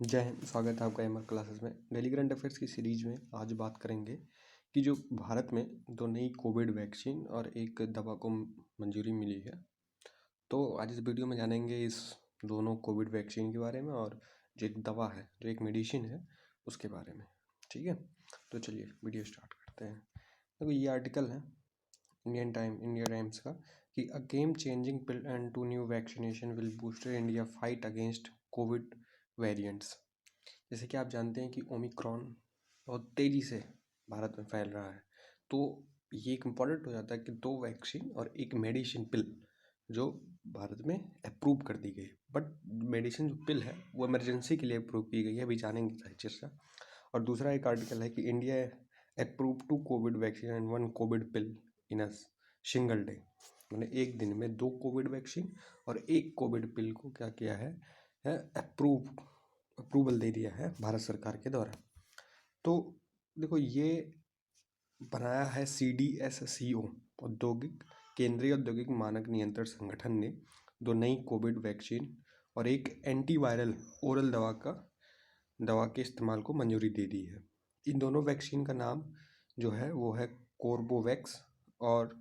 जय हिंद। स्वागत है आपका एमआर क्लासेस में। डेली करंट अफेयर्स की सीरीज में आज बात करेंगे कि जो भारत में दो नई कोविड वैक्सीन और एक दवा को मंजूरी मिली है। तो आज इस वीडियो में जानेंगे इस दोनों कोविड वैक्सीन के बारे में और जो एक दवा है, जो एक मेडिसिन है, उसके बारे में। ठीक है, तो चलिए वीडियो स्टार्ट करते हैं। देखो, ये आर्टिकल है इंडिया टाइम्स का कि a game changing pill and two new vaccination will boost India fight against covid variants. जैसे कि आप जानते हैं कि ओमिक्रॉन बहुत तेज़ी से भारत में फैल रहा है, तो ये एक इम्पॉर्टेंट हो जाता है कि दो वैक्सीन और एक मेडिसिन पिल जो भारत में अप्रूव कर दी गई। बट मेडिसिन जो पिल है वो इमरजेंसी के लिए अप्रूव की गई है, अभी जानेंगे सारी चीज़। और दूसरा एक आर्टिकल है कि India approve 2 Covid vaccine and 1 Covid pill in a single day. मैंने एक दिन में 2 कोविड वैक्सीन और 1 कोविड पिल को क्या किया है अप्रूवल दे दिया है भारत सरकार के द्वारा। तो देखो, ये बनाया है CDSCO औद्योगिक केंद्रीय औद्योगिक मानक नियंत्रण संगठन ने दो नई कोविड वैक्सीन और एक एंटीवायरल ओरल दवा के इस्तेमाल को मंजूरी दे दी है। इन दोनों वैक्सीन का नाम जो है वो है कोर्बोवैक्स और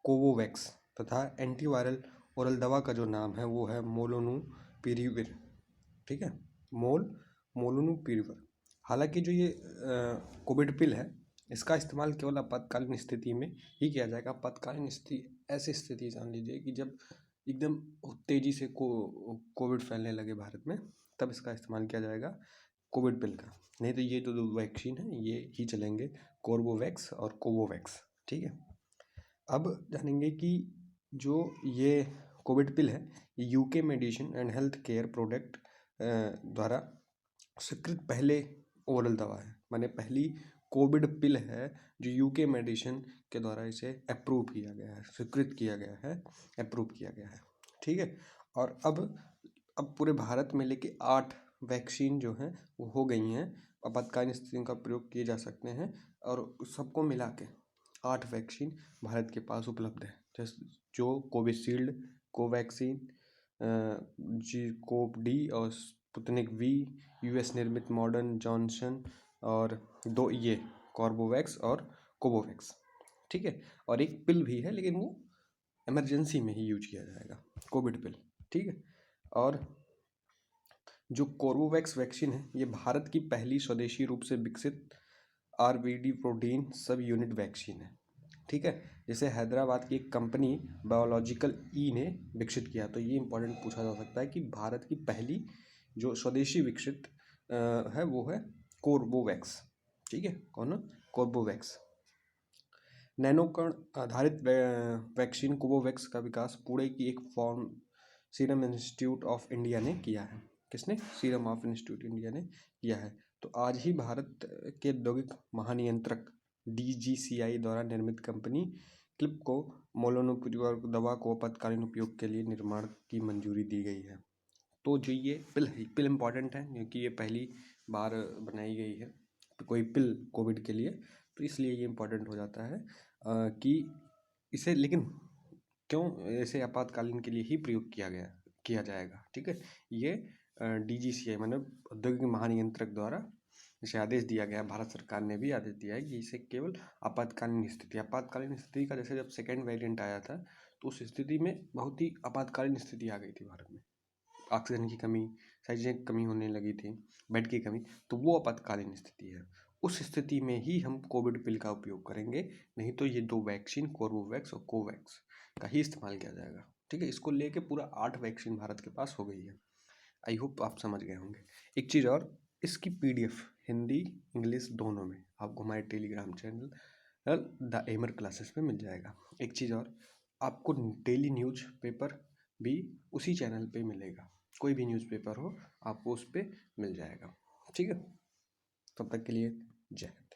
कोवोवैक्स, तथा एंटीवायरल ओरल दवा का जो नाम है वो है मोलनुपिरेविर। ठीक है, मोलनुपिरेविर। हालांकि जो ये कोविड पिल है, इसका इस्तेमाल केवल आपातकालीन स्थिति में ही किया जाएगा। आपातकालीन स्थिति ऐसी स्थिति जान लीजिए कि जब एकदम तेज़ी से कोविड फैलने लगे भारत में, तब इसका इस्तेमाल किया जाएगा कोविड पिल का। नहीं तो ये जो दो वैक्सीन है ये ही चलेंगे, कोर्बोवैक्स और कोवोवैक्स। ठीक है, अब जानेंगे कि जो ये कोविड पिल है, UK medicine and health care product द्वारा स्वीकृत पहले ओरल दवा है, माने पहली कोविड पिल है जो यूके मेडिसिन के द्वारा इसे अप्रूव किया गया है, स्वीकृत किया गया है, अप्रूव किया गया है। ठीक है, और अब पूरे भारत में लेके 8 वैक्सीन जो हैं वो हो गई हैं, आपातकालीन स्थिति का प्रयोग किए जा सकते हैं, और सबको मिला के 8 वैक्सीन भारत के पास उपलब्ध है। जैसे जो कोविशील्ड, कोवैक्सीन, कोव-डी और स्पुतनिक वी, US निर्मित मॉडर्न जॉनसन, और 2 ये कॉर्बोवैक्स और कोवोवैक्स। ठीक है, और एक पिल भी है लेकिन वो इमरजेंसी में ही यूज किया जाएगा, कोविड पिल। ठीक है, और जो कोर्बोवैक्स वैक्सीन है ये भारत की पहली स्वदेशी रूप से विकसित RBD प्रोटीन सब यूनिट वैक्सीन है। ठीक है, जिसे हैदराबाद की एक कंपनी बायोलॉजिकल ई ने विकसित किया। तो ये इंपॉर्टेंट पूछा जा सकता है कि भारत की पहली जो स्वदेशी विकसित है वो है कोर्बोवैक्स। ठीक है, कौन? कोर्बोवैक्स। नैनोकण आधारित वैक्सीन कोवोवैक्स का विकास पुणे की एक form serum institute of India ने किया है। किसने? सीरम ऑफ इंस्टीट्यूट इंडिया ने किया है। तो आज ही भारत के औद्योगिक महानियंत्रक DGCI द्वारा निर्मित कंपनी क्लिप को मोलनुपिरेविर दवा को आपातकालीन उपयोग के लिए निर्माण की मंजूरी दी गई है। तो जो ये पिल इम्पॉर्टेंट है क्योंकि ये पहली बार बनाई गई है कोई पिल कोविड के लिए, तो इसलिए ये इम्पॉर्टेंट हो जाता है कि इसे, लेकिन क्यों इसे आपातकालीन के लिए ही प्रयोग किया जाएगा। ठीक है, ये DGCI मतलब औद्योगिक महानियंत्रक द्वारा इसे आदेश दिया गया, भारत सरकार ने भी आदेश दिया है कि इसे केवल आपातकालीन स्थिति का, जैसे जब सेकेंड वेरिएंट आया था तो उस स्थिति में बहुत ही आपातकालीन स्थिति आ गई थी भारत में, ऑक्सीजन की कमी, सारी चीज़ें कमी होने लगी थी, बेड की कमी, तो वो आपातकालीन स्थिति है। उस स्थिति में ही हम कोविड पिल का उपयोग करेंगे, नहीं तो ये 2 वैक्सीन कोर्बोवैक्स और कोवैक्स का ही इस्तेमाल किया जाएगा। ठीक है, इसको लेके पूरा 8 वैक्सीन भारत के पास हो गई है। आई होप आप समझ गए होंगे। एक चीज़ और, इसकी PDF हिंदी इंग्लिश दोनों में आपको हमारे टेलीग्राम चैनल द एमर क्लासेस में मिल जाएगा। एक चीज़ और, आपको डेली न्यूज़पेपर भी उसी चैनल पे मिलेगा। कोई भी न्यूज़पेपर हो आपको उस पर मिल जाएगा। ठीक है, तब तक के लिए जय हिंद।